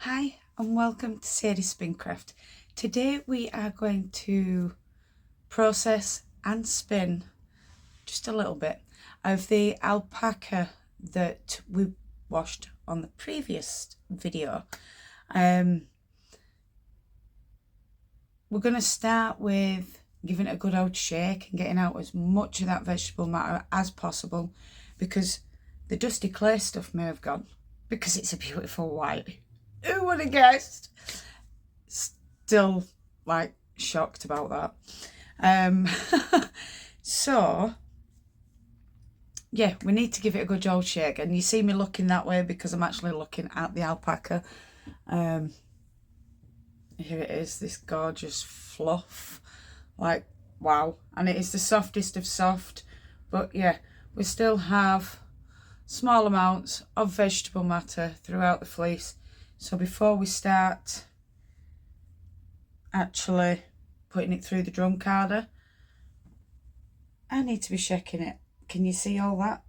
Hi and welcome to Sadie's Spincraft. Today we are going to process and spin just a little bit of the alpaca that we washed on the previous video. We're going to start with giving it a good old shake and getting out as much of that vegetable matter as possible, because the dusty clay stuff may have gone, because it's a beautiful white. Who would have guessed? Still like shocked about that. So yeah, we need to give it a good old shake, and you see me looking that way because I'm actually looking at the alpaca. Here it is, this gorgeous fluff, like wow, and it is the softest of soft. But yeah, we still have small amounts of vegetable matter throughout the fleece. So before we start actually putting it through the drum carder, I need to be shaking it. Can you see all that?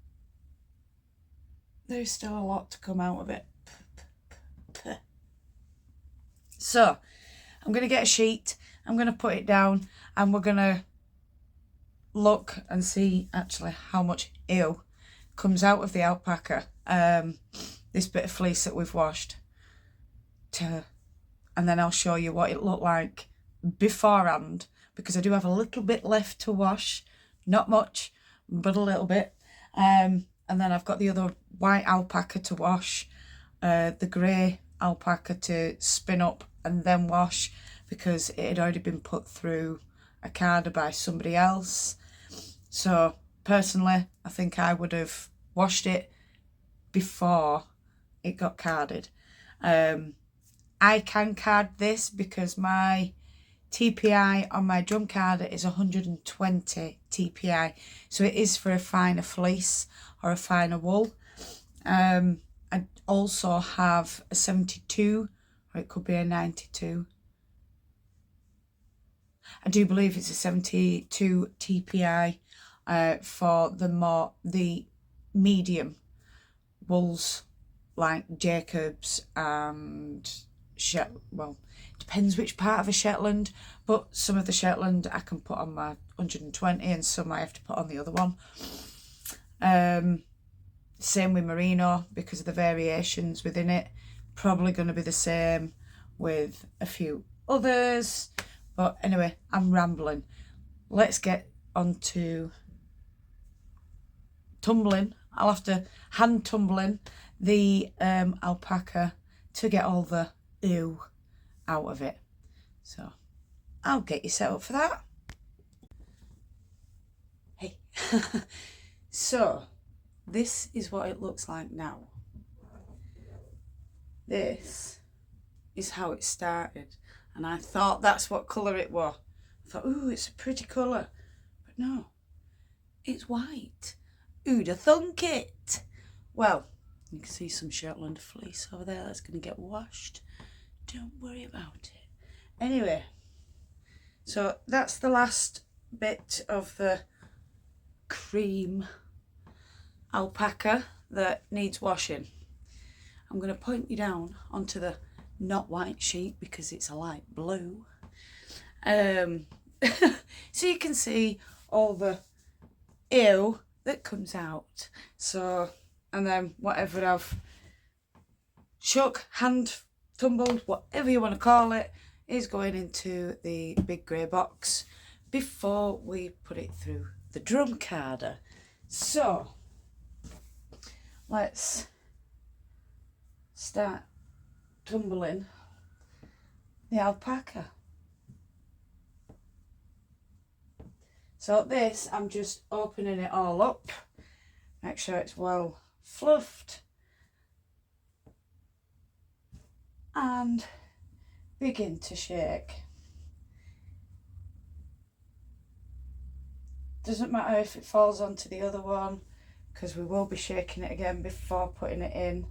There's still a lot to come out of it. So I'm going to get a sheet, I'm going to put it down, and we're going to look and see actually how much ew comes out of the alpaca, this bit of fleece that we've washed. And then I'll show you what it looked like beforehand, because I do have a little bit left to wash, not much, but a little bit. And then I've got the other white alpaca to wash, the grey alpaca to spin up and then wash, because it had already been put through a carder by somebody else. So personally, I think I would have washed it before it got carded. I can card this because my TPI on my drum carder is 120 TPI, so it is for a finer fleece or a finer wool. I also have a 72, or it could be a 92. I do believe it's a 72 TPI for the medium wools, like Jacobs and well, depends which part of a Shetland, but some of the Shetland I can put on my 120 and some I have to put on the other one. Same with merino, because of the variations within it. Probably going to be the same with a few others, but anyway, I'm rambling. Let's get on to tumbling. I'll have to hand tumbling the alpaca to get all the ew out of it. So I'll get you set up for that. Hey. So this is what it looks like now. This is how it started, and I thought that's what colour it was. I thought, ooh, it's a pretty colour, but no, it's white. Who'd have thunk it? Well, you can see some Shetland fleece over there that's going to get washed. Don't worry about it. Anyway, so that's the last bit of the cream alpaca that needs washing. I'm going to point you down onto the not white sheet because it's a light blue. So you can see all the ew that comes out. So, and then whatever I've shook, hand tumbled, whatever you want to call it, is going into the big grey box before we put it through the drum carder. So let's start tumbling the alpaca. So this, I'm just opening it all up, make sure it's well fluffed, and begin to shake. Doesn't matter if it falls onto the other one, because we will be shaking it again before putting it in.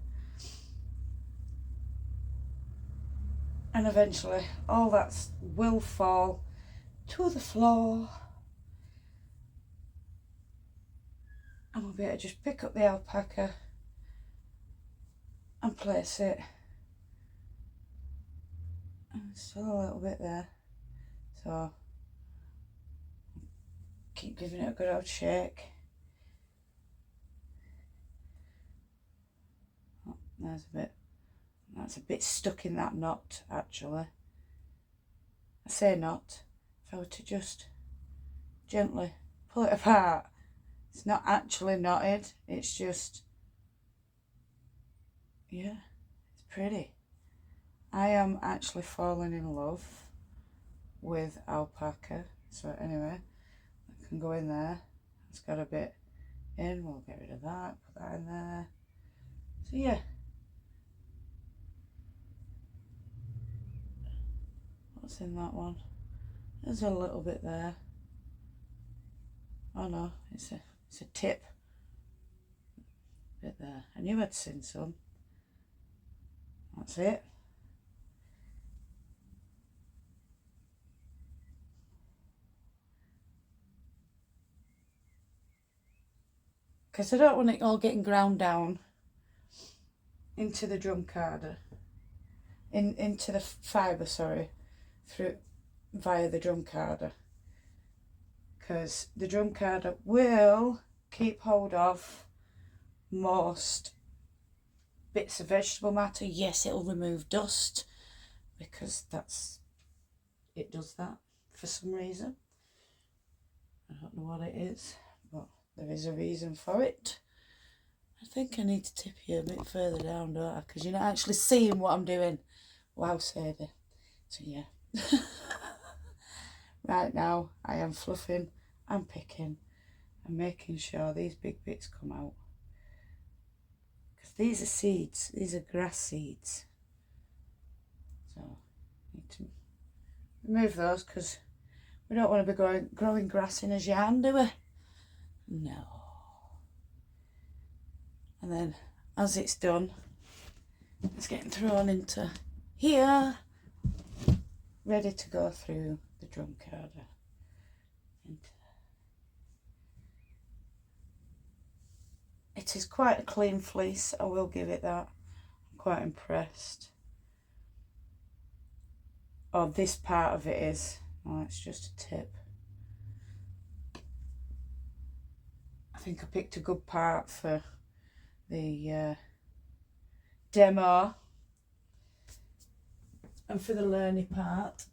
And eventually all that will fall to the floor, and we'll be able to just pick up the alpaca and place it And still a little bit there. So keep giving it a good old shake. Oh, there's a bit. That's a bit stuck in that knot, actually. I say knot. If I were to just gently pull it apart, it's not actually knotted. It's just, yeah, it's pretty. I am actually falling in love with alpaca. So anyway, I can go in there. It's got a bit in. We'll get rid of that. Put that in there. So yeah. What's in that one? There's a little bit there. Oh no, it's a tip. Bit there. I knew I'd seen some. That's it. Because I don't want it all getting ground down into the drum carder. Into the fibre, sorry, through via the drum carder. Because the drum carder will keep hold of most bits of vegetable matter. Yes, it'll remove dust because it does that for some reason. I don't know what it is, but there is a reason for it. I think I need to tip you a bit further down, don't I? Because you're not actually seeing what I'm doing. Wow, Sadie. So yeah. Right now I am fluffing and picking and making sure these big bits come out. Because these are seeds. These are grass seeds. So I need to remove those because we don't want to be growing grass in a yarn, do we? No. And then as it's done, it's getting thrown into here, ready to go through the drum carder. It is quite a clean fleece, I will give it that. I'm quite impressed. Oh, this part of it is. Oh, it's just a tip. I think I picked a good part for the demo and for the learning part.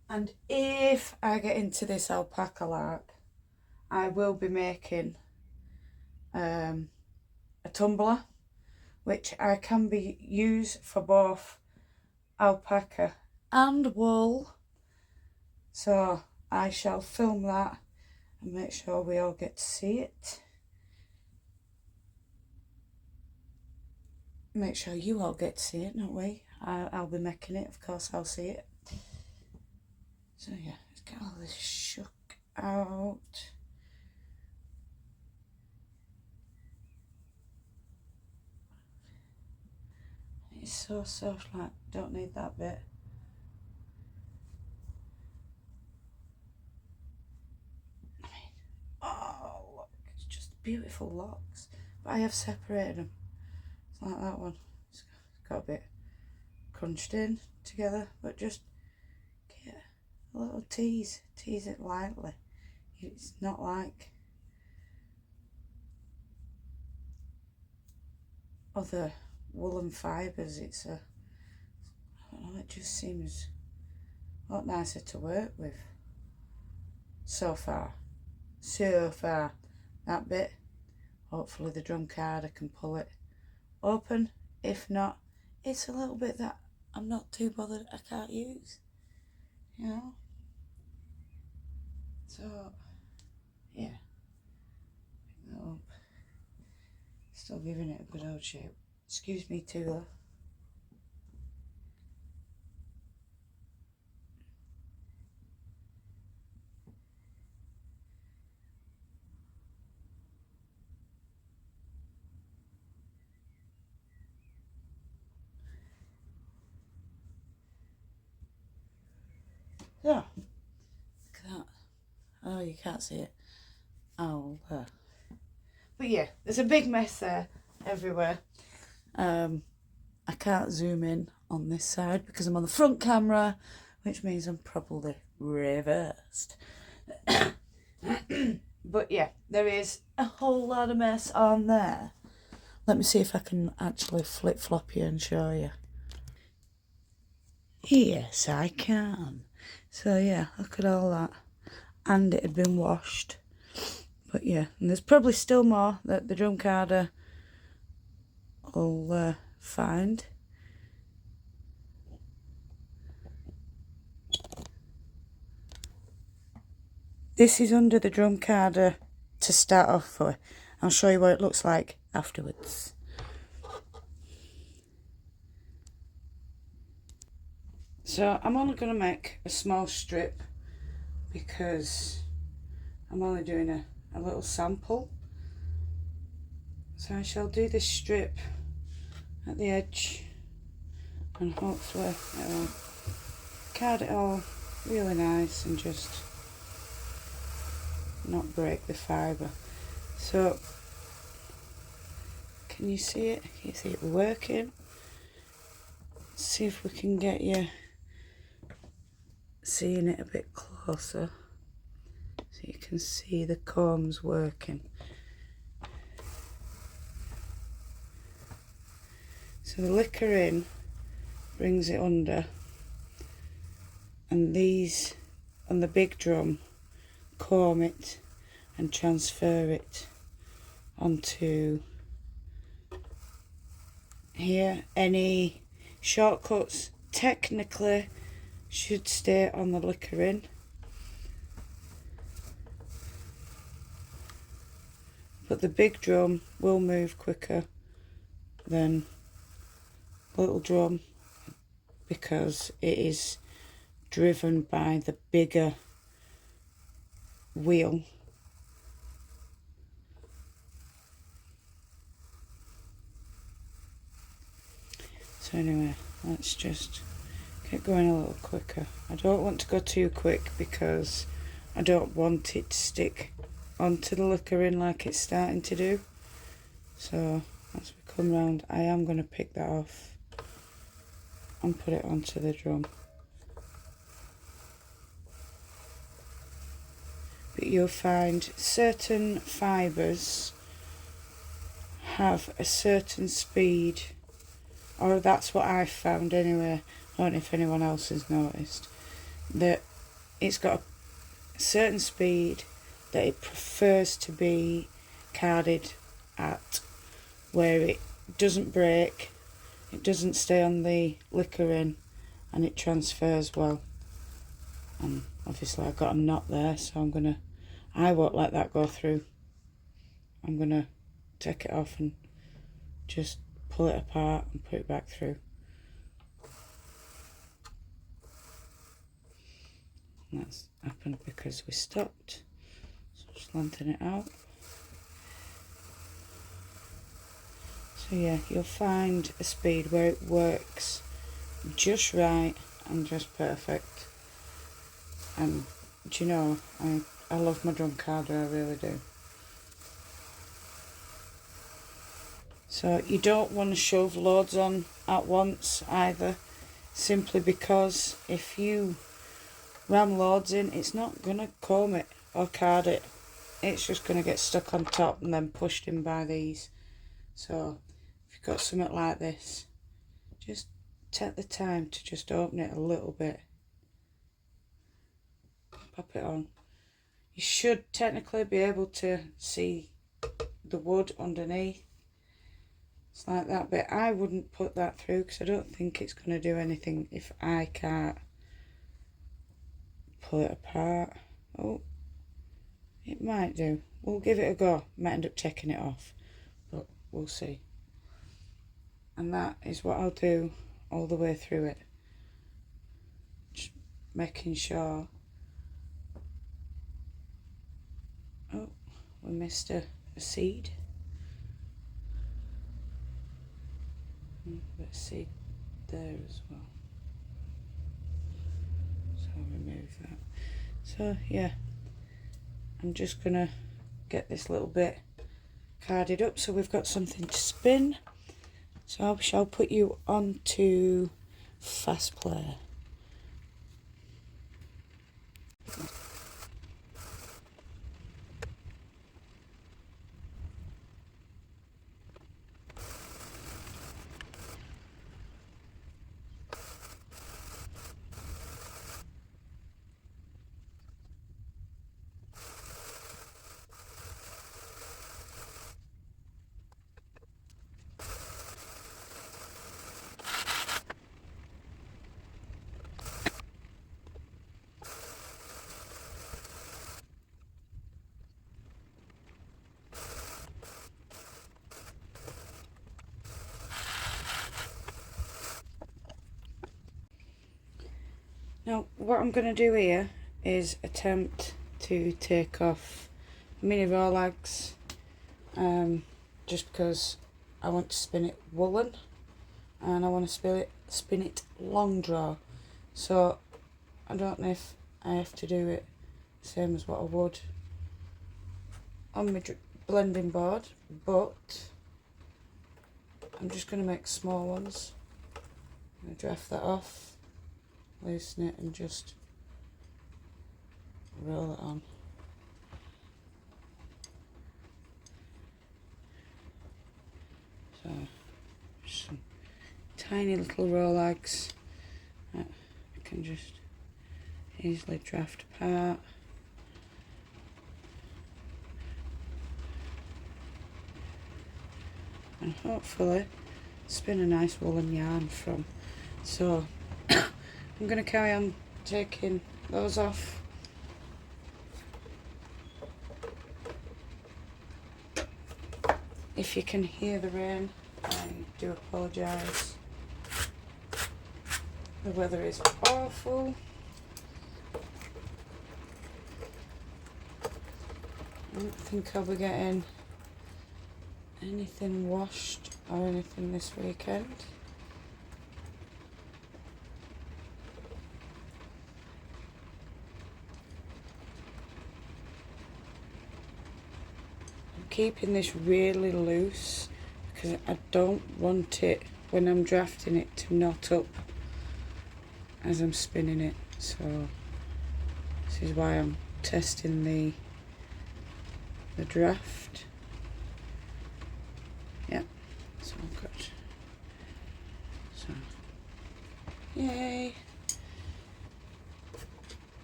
And if I get into this alpaca lark, I will be making a tumbler, which I can use for both alpaca and wool. So I shall film that and make sure we all get to see it. Make sure you all get to see it, not we. I'll be making it, of course I'll see it. So yeah, let's get all this shook out. It's so soft, like, don't need that bit. I mean, oh look, it's just beautiful locks. But I have separated them. It's like that one. It's got a bit crunched in together, but just get a little tease it lightly. It's not like other woolen fibres. It's I don't know, it just seems a lot nicer to work with so far. That bit, hopefully the drum carder can pull it open. If not, it's a little bit that I'm not too bothered I can't use, you know. So yeah, pick that up. Still giving it a good old shape. Excuse me too though. Yeah, look at that. Oh, you can't see it. Oh, but yeah, there's a big mess there everywhere. I can't zoom in on this side because I'm on the front camera, which means I'm probably reversed. But yeah, there is a whole lot of mess on there. Let me see if I can actually flip-flop you and show you. Yes, I can. So yeah, look at all that. And it had been washed. But yeah, and there's probably still more that the drum carder will find. This is under the drum carder to start off with. I'll show you what it looks like afterwards. So I'm only going to make a small strip because I'm only doing a little sample. So I shall do this strip at the edge and hopefully it'll card it all really nice and just not break the fibre. So can you see it? Can you see it working? Let's see if we can get you seeing it a bit closer so you can see the combs working. So the liquor in brings it under, and these on the big drum comb it and transfer it onto here. Any shortcuts technically should stay on the liquor in, but the big drum will move quicker than little drum because it is driven by the bigger wheel. So anyway, let's just get going a little quicker. I don't want to go too quick because I don't want it to stick onto the liquor in like it's starting to do. So as we come round, I am going to pick that off and put it onto the drum. But you'll find certain fibres have a certain speed, or that's what I've found anyway. I don't know if anyone else has noticed that it's got a certain speed that it prefers to be carded at, where it doesn't break, it doesn't stay on the liquor in, and it transfers well. And obviously I've got a knot there, so I won't let that go through. I'm gonna take it off and just pull it apart and put it back through. And that's happened because we stopped. So just lengthen it out. So yeah, you'll find a speed where it works just right and just perfect. And do you know, I love my drum carder, I really do. So you don't want to shove loads on at once either, simply because if you ram loads in, it's not going to comb it or card it. It's just going to get stuck on top and then pushed in by these. So if you've got something like this, just take the time to just open it a little bit. Pop it on. You should technically be able to see the wood underneath. It's like that, but I wouldn't put that through because I don't think it's going to do anything if I can't pull it apart. Oh, it might do. We'll give it a go. Might end up taking it off, but we'll see. And that is what I'll do all the way through it. Just making sure. Oh, we missed a seed. Let's see there as well. So I'll remove that. So yeah, I'm just gonna get this little bit carded up so we've got something to spin. So I shall put you onto fast player. Now, what I'm going to do here is attempt to take off mini rolags, just because I want to spin it woolen and I want to spin it long draw. So I don't know if I have to do it same as what I would on my blending board, but I'm just going to make small ones. I'm going to draft that off, loosen it and just roll it on. So just some tiny little rolags that I can just easily draft apart. And hopefully spin a nice woolen yarn from. So I'm going to carry on taking those off. If you can hear the rain, I do apologise. The weather is awful. I don't think I'll be getting anything washed or anything this weekend. Keeping this really loose because I don't want it when I'm drafting it to knot up as I'm spinning it. So this is why I'm testing the draft. Yeah, it's all good. So yay!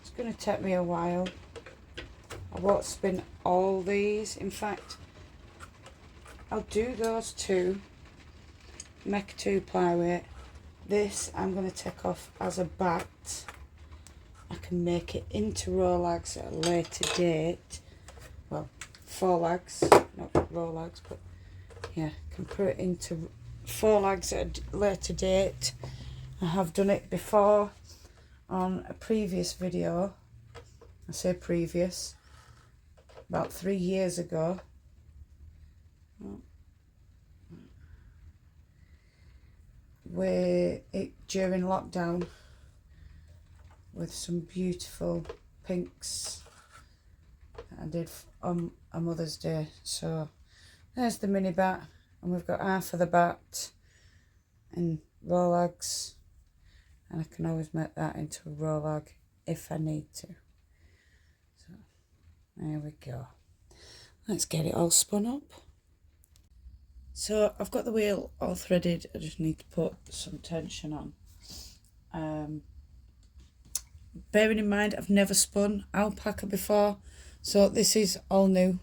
It's going to take me a while. I won't spin all these. In fact, I'll do those two, make a 2-ply weight. This I'm going to take off as a bat. I can make it into rolags at a later date. Well, 4lags, not rolags, but yeah, I can put it into 4lags at a later date. I have done it before on a previous video. I say previous, about 3 years ago. During lockdown with some beautiful pinks that I did on a Mother's Day. So there's the mini bat, and we've got half of the bat in rolags, and I can always make that into a rolag if I need to. So there we go. Let's get it all spun up. So I've got the wheel all threaded. I just need to put some tension on. Bearing in mind I've never spun alpaca before, so this is all new.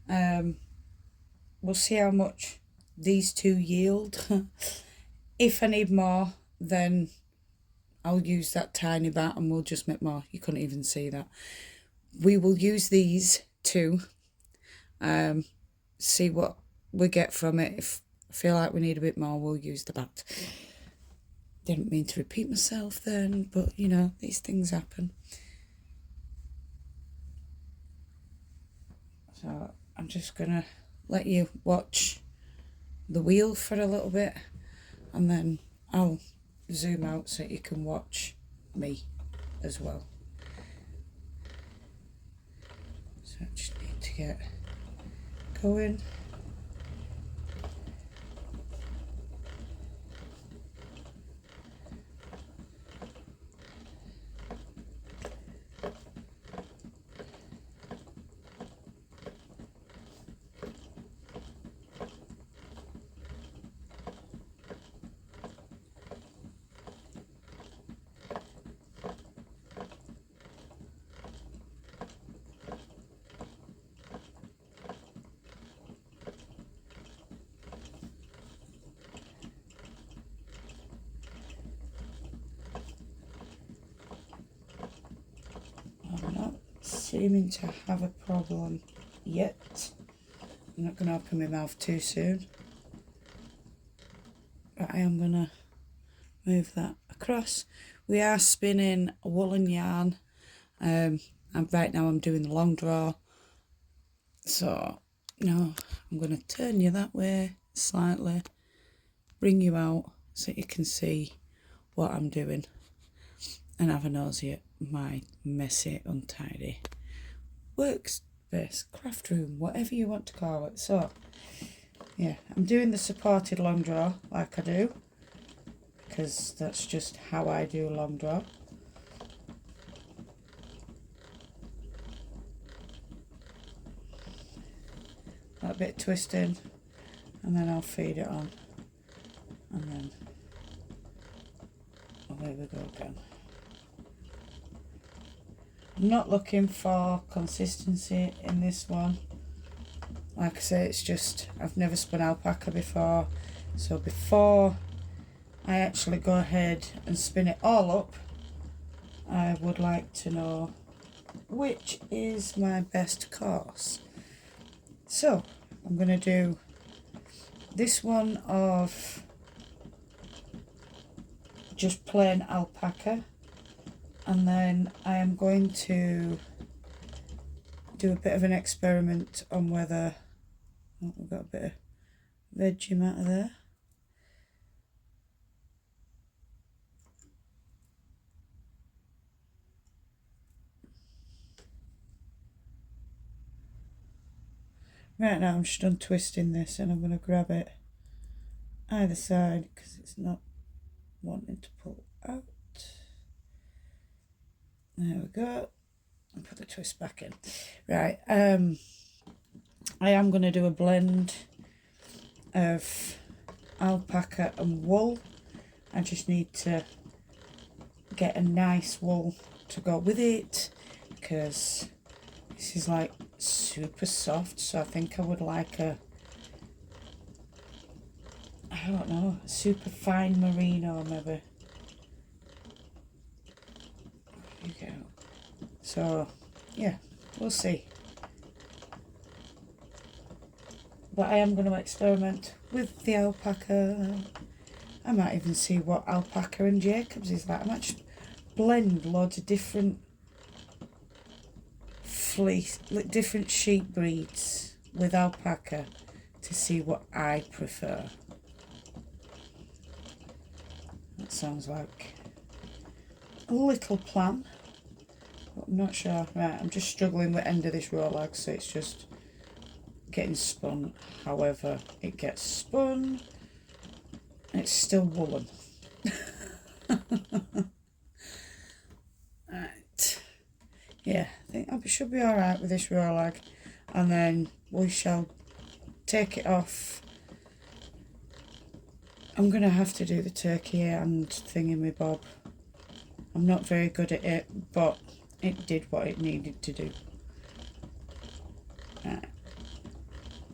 We'll see how much these two yield. If I need more, then I'll use that tiny bat and we'll just make more. You couldn't even see that. We will use these two, see what we get from it. If I feel like we need a bit more, we'll use the bat. Didn't mean to repeat myself then, but you know, these things happen. So I'm just gonna let you watch the wheel for a little bit, and then I'll zoom out so you can watch me as well. So I just need to get going. seeming to have a problem yet. I'm not going to open my mouth too soon. But I am going to move that across. We are spinning woolen yarn. And right now I'm doing the long draw. So, no, I'm going to turn you that way slightly. Bring you out so you can see what I'm doing. And have a nosy at my messy, untidy workspace, craft room, whatever you want to call it. So, yeah, I'm doing the supported long draw like I do, because that's just how I do a long draw. That bit twisting, and then I'll feed it on, and then away we go again. I'm not looking for consistency in this one. Like I say, it's just, I've never spun alpaca before, so before I actually go ahead and spin it all up, I would like to know which is my best course. So I'm going to do this one of just plain alpaca, and then I am going to do a bit of an experiment on whether, oh, we've got a bit of veggie matter there. Right now I'm just untwisting this, and I'm going to grab it either side because it's not wanting to pull out. There we go. And put the twist back in. Right, I am going to do a blend of alpaca and wool. I just need to get a nice wool to go with it, because this is like super soft, so I think I would like a, I don't know, a super fine merino maybe. There you go. So yeah, we'll see. But I am going to experiment with the alpaca. I might even see what Alpaca and Jacobs is like. I might just blend loads of different fleece, different sheep breeds with alpaca to see what I prefer. That sounds like a little plan, but I'm not sure. Right, I'm just struggling with the end of this rolag, so it's just getting spun however it gets spun. It's still woolen. Right. Yeah, I think I should be alright with this rolag, and then we shall take it off. I'm going to have to do the turkey and thingy-my-bob. I'm not very good at it, but it did what it needed to do. Right.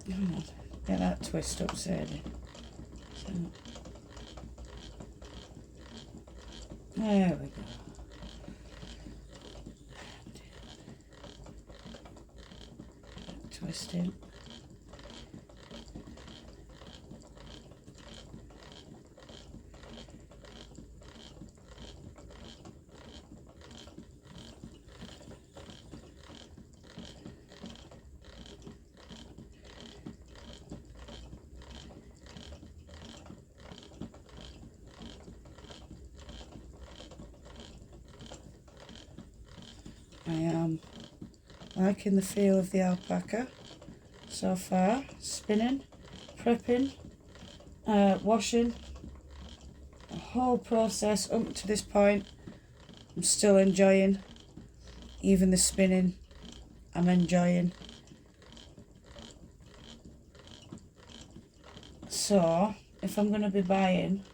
Come on, get that twist up, Sadie. So, there we go. Twisting. I am liking the feel of the alpaca so far. Spinning, prepping, washing, the whole process up to this point I'm still enjoying. Even the spinning I'm enjoying. So if I'm going to be buying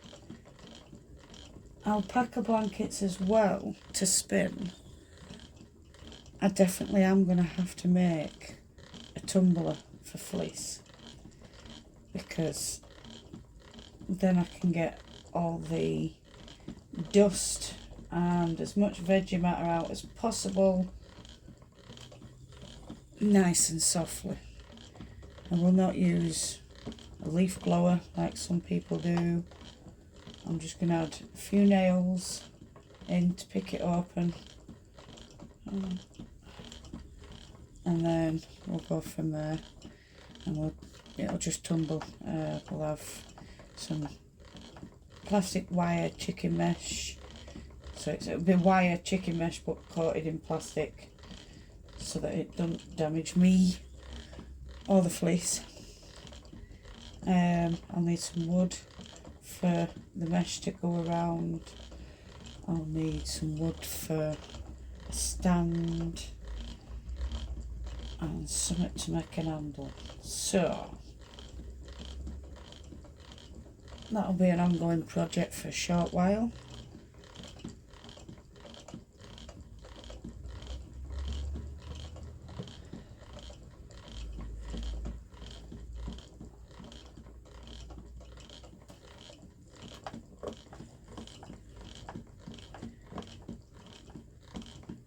alpaca blankets as well to spin, I definitely am going to have to make a tumbler for fleece, because then I can get all the dust and as much veggie matter out as possible nice and softly. I will not use a leaf blower like some people do. I'm just going to add a few nails in to pick it open. And then we'll go from there, and it'll just tumble. We'll have some plastic wire chicken mesh, so it'll be wire chicken mesh but coated in plastic so that it doesn't damage me or the fleece. I'll need some wood for the mesh to go around. I'll need some wood for a stand and something to make an handle. So that'll be an ongoing project for a short while.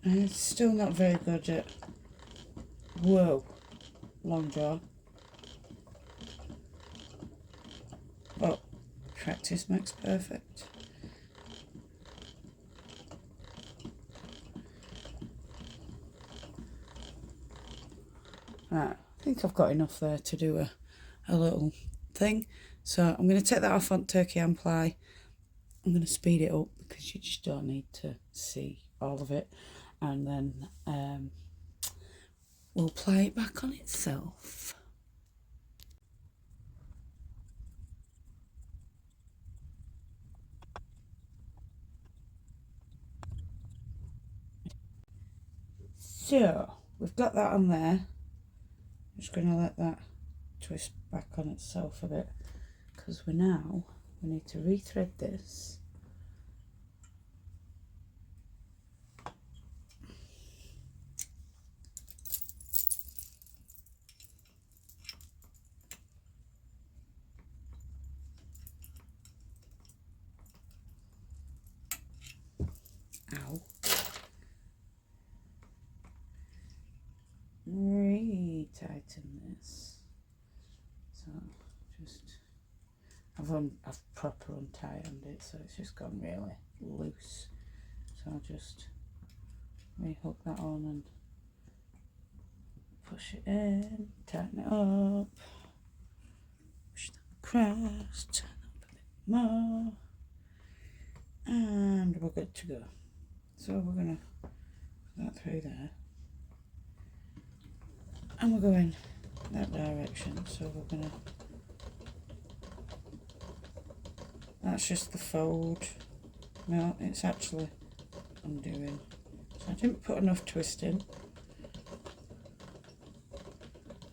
And it's still not very good at long jaw. But practice makes perfect. Right, I think I've got enough there to do a little thing. So I'm going to take that off on turkey and ply. I'm going to speed it up because you just don't need to see all of it. And then we'll ply it back on itself. So we've got that on there. I'm just going to let that twist back on itself a bit, because we need to rethread this. Ow. Re-tighten this. So I've proper untightened it, so it's just gone really loose. So I'll just re-hook that on and push it in, tighten it up, push that across, tighten up a bit more, and we're good to go. So we're going to put that through there, and we're going that direction. So we're going to, that's just the fold. No, it's actually undoing. So I didn't put enough twist in.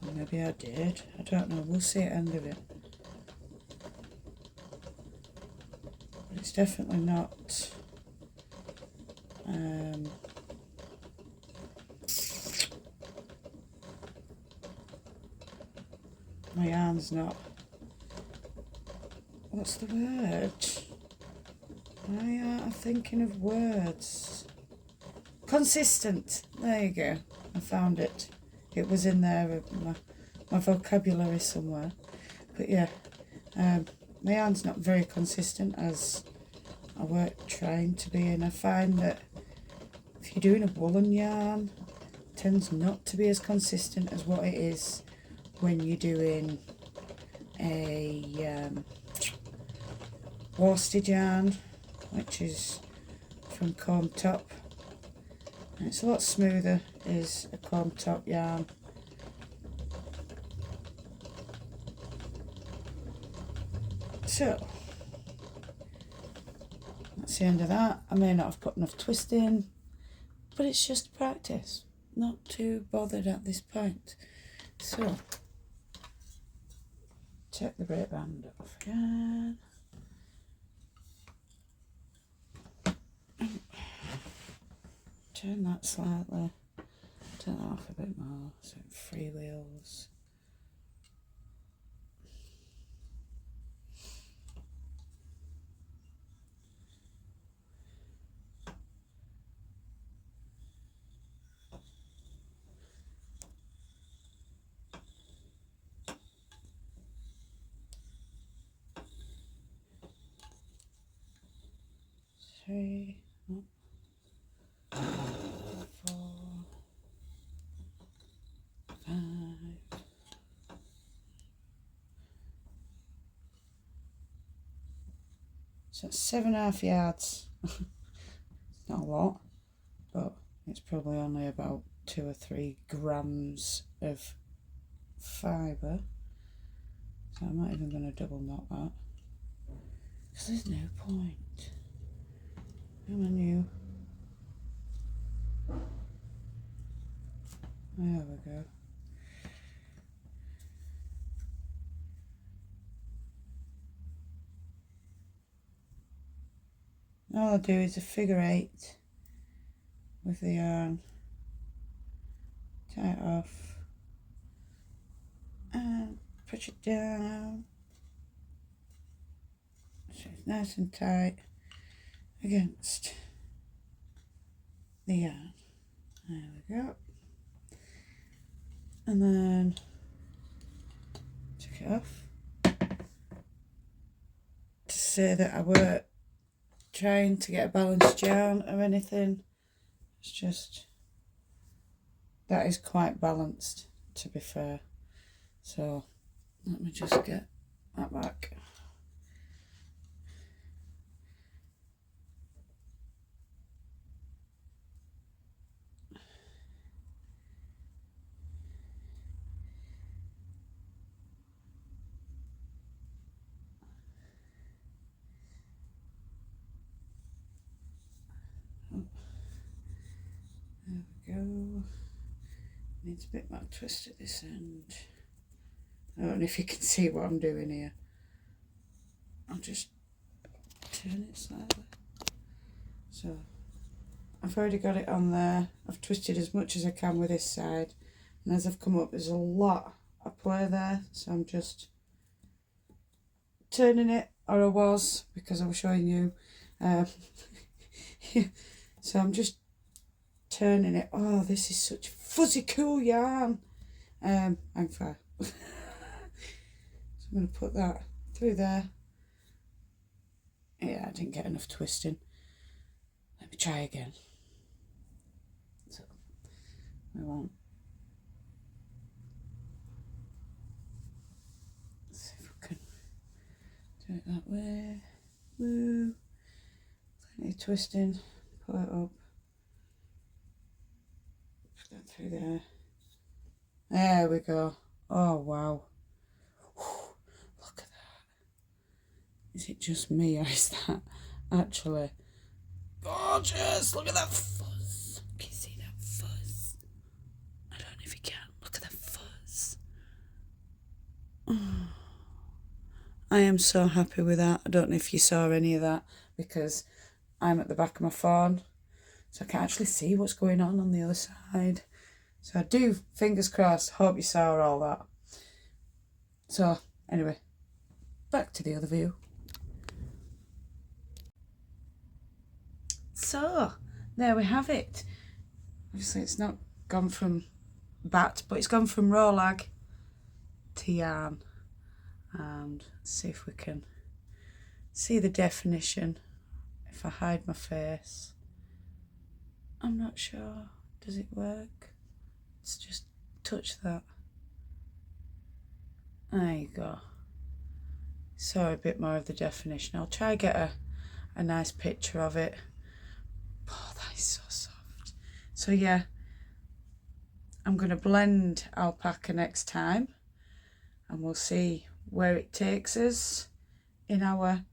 Or maybe I did. I don't know. We'll see at the end of it. But it's definitely not. My yarn's not. What's the word? I'm thinking of words. Consistent. There you go. I found it. It was in there, my vocabulary somewhere. But yeah, my yarn's not very consistent as I work trying to be, and I find that if you're doing a woolen yarn, it tends not to be as consistent as what it is when you're doing a worsted yarn, which is from comb top, and it's a lot smoother as a comb top yarn. So that's the end of that. I may not have put enough twist in, but it's just practice. Not too bothered at this point. So take the braid band off again. Turn that slightly. Turn that off a bit more so it freewheels. 3, 4, 5. So it's 7.5 yards. It's not a lot, but it's probably only about 2 or 3 grams of fibre. So I'm not even going to double knot that, because there's no point. Come on, you. There we go. All I do is a figure 8 with the yarn, tie it off and push it down so it's nice and tight against the yarn. There we go. And then take it off to say that I weren't trying to get a balanced yarn or anything. It's just that is quite balanced, to be fair. So let me just get that back. There we go. Needs a bit more twist at this end. I don't know if you can see what I'm doing here. I'll just turn it slightly. So I've already got it on there. I've twisted as much as I can with this side, and as I've come up there's a lot of play there, so I'm just turning it, or I was, because I was showing you. So I'm just turning it. Oh, this is such fuzzy cool yarn. I'm fine. So I'm going to put that through there. Yeah, I didn't get enough twisting. Let me try again. So we won't. Let's see if we can do it that way. Woo. Plenty of twisting. Pull it up. Put that through there. There we go. Oh wow. Whew, look at that. Is it just me, or is that actually gorgeous? Look at that fuzz. Can you see that fuzz? I don't know if you can. Look at that fuzz. Oh, I am so happy with that. I don't know if you saw any of that, because I'm at the back of my phone, so I can't actually see what's going on the other side. So I do, fingers crossed, hope you saw all that. So anyway, back to the other view. So there we have it. Obviously it's not gone from bat, but it's gone from rolag to yarn. And see if we can see the definition. If I hide my face, I'm not sure. Does it work? Let's just touch that. There you go. So a bit more of the definition. I'll try and get a nice picture of it. Oh, that is so soft. So yeah, I'm going to blend alpaca next time, and we'll see where it takes us in our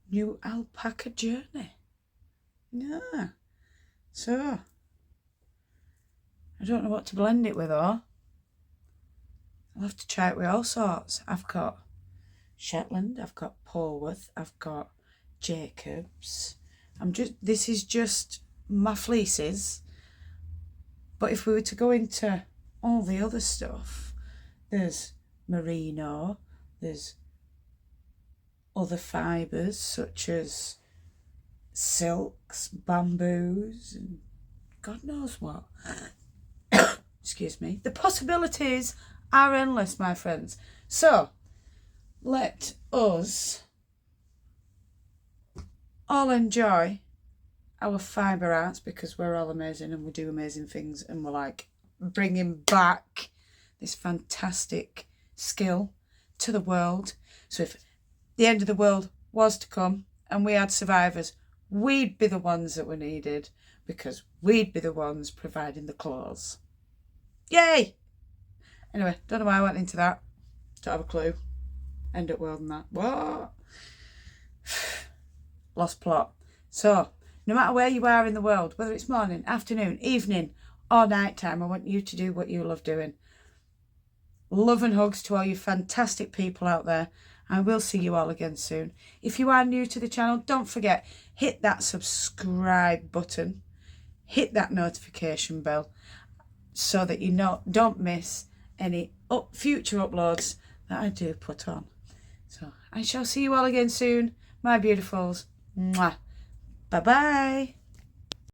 new alpaca journey. Yeah. So I don't know what to blend it with, though. I'll have to try it with all sorts. I've got Shetland, I've got Polworth, I've got Jacobs. This is just my fleeces. But if we were to go into all the other stuff, there's merino, there's other fibres such as silks, bamboos, and God knows what. Excuse me. The possibilities are endless, my friends. So let us all enjoy our fibre arts, because we're all amazing and we do amazing things, and we're like bringing back this fantastic skill to the world. So if the end of the world was to come and we had survivors, we'd be the ones that were needed, because we'd be the ones providing the clothes. Yay! Anyway, don't know why I went into that. Don't have a clue. End up world and that. What? Lost plot. So, no matter where you are in the world, whether it's morning, afternoon, evening, or night time, I want you to do what you love doing. Love and hugs to all you fantastic people out there. I will see you all again soon. If you are new to the channel, don't forget, hit that subscribe button. Hit that notification bell so that you don't miss any future uploads that I do put on. So I shall see you all again soon, my beautifuls. Mwah. Bye bye.